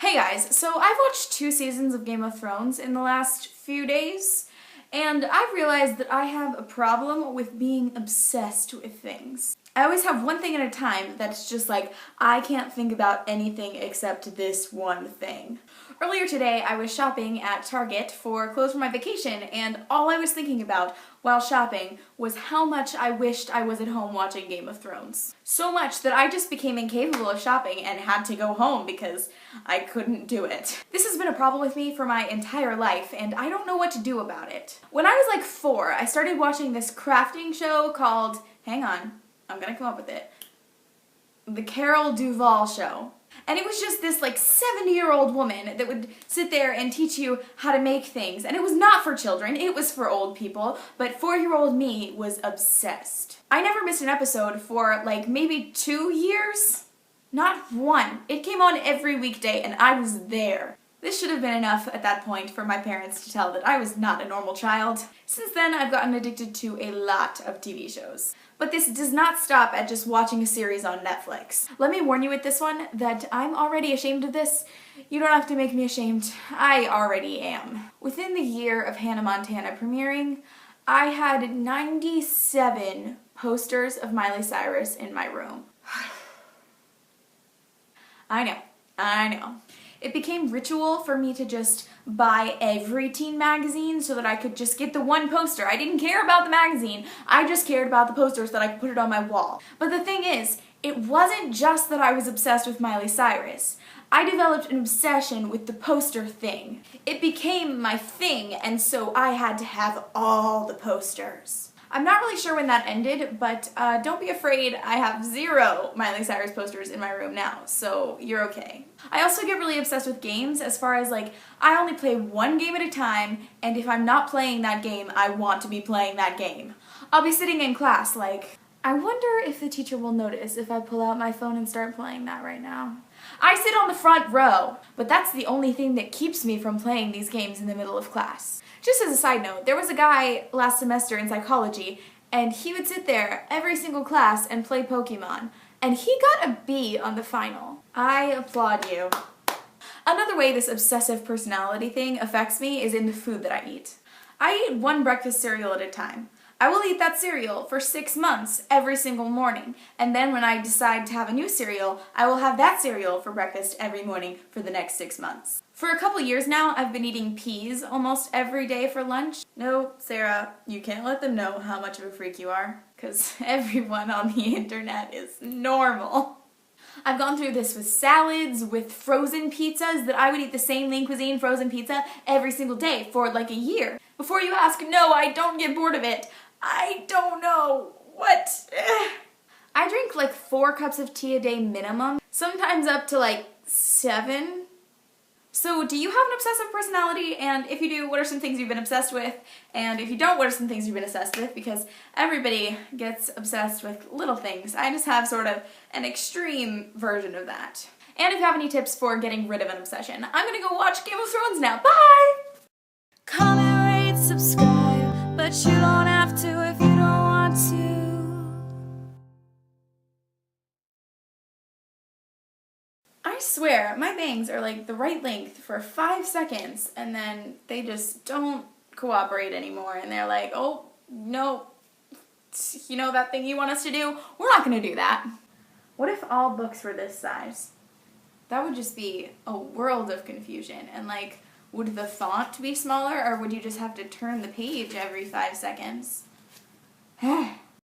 Hey guys, so I've watched 2 seasons of Game of Thrones in the last few days, and I've realized that I have a problem with being obsessed with things. I always have one thing at a time that's just like, I can't think about anything except this one thing. Earlier today, I was shopping at Target for clothes for my vacation, and all I was thinking about while shopping was how much I wished I was at home watching Game of Thrones. So much that I just became incapable of shopping and had to go home because I couldn't do it. This has been a problem with me for my entire life, and I don't know what to do about it. When I was like 4, I started watching this crafting show called, hang on, I'm gonna come up with it, The Carol Duvall Show. And it was just this like 70-year-old woman that would sit there and teach you how to make things. And it was not for children, it was for old people, but 4-year-old me was obsessed. I never missed an episode for like maybe 2 years. Not one. It came on every weekday and I was there. This should have been enough at that point for my parents to tell that I was not a normal child. Since then, I've gotten addicted to a lot of TV shows. But this does not stop at just watching a series on Netflix. Let me warn you with this one that I'm already ashamed of this. You don't have to make me ashamed. I already am. Within the year of Hannah Montana premiering, I had 97 posters of Miley Cyrus in my room. I know. It became ritual for me to just buy every teen magazine so that I could just get the one poster. I didn't care about the magazine, I just cared about the posters that I could put it on my wall. But the thing is, it wasn't just that I was obsessed with Miley Cyrus. I developed an obsession with the poster thing. It became my thing, and so I had to have all the posters. I'm not really sure when that ended, but don't be afraid, I have 0 Miley Cyrus posters in my room now, so you're okay. I also get really obsessed with games as far as like, I only play one game at a time, and if I'm not playing that game, I want to be playing that game. I'll be sitting in class like, I wonder if the teacher will notice if I pull out my phone and start playing that right now. I sit on the front row, but that's the only thing that keeps me from playing these games in the middle of class. Just as a side note, there was a guy last semester in psychology, and he would sit there every single class and play Pokemon, and he got a B on the final. I applaud you. Another way this obsessive personality thing affects me is in the food that I eat. I eat one breakfast cereal at a time. I will eat that cereal for 6 months every single morning, and then when I decide to have a new cereal, I will have that cereal for breakfast every morning for the next 6 months. For a couple years now, I've been eating peas almost every day for lunch. No, Sarah, you can't let them know how much of a freak you are, because everyone on the internet is normal. I've gone through this with salads, with frozen pizzas, that I would eat the same Lean Cuisine frozen pizza every single day for like a year. Before you ask, no, I don't get bored of it. I don't know. What? I drink like 4 cups of tea a day minimum, sometimes up to like 7. So do you have an obsessive personality? And if you do, what are some things you've been obsessed with? And if you don't, what are some things you've been obsessed with? Because everybody gets obsessed with little things. I just have sort of an extreme version of that. And if you have any tips for getting rid of an obsession, I'm gonna go watch Game of Thrones now. Bye! Comment, rate, subscribe, but you don't have to if you don't want to. I swear, my bangs are like the right length for 5 seconds, and then they just don't cooperate anymore, and they're like, oh, no, you know that thing you want us to do? We're not gonna do that. What if all books were this size? That would just be a world of confusion, and like, would the font be smaller, or would you just have to turn the page every 5 seconds?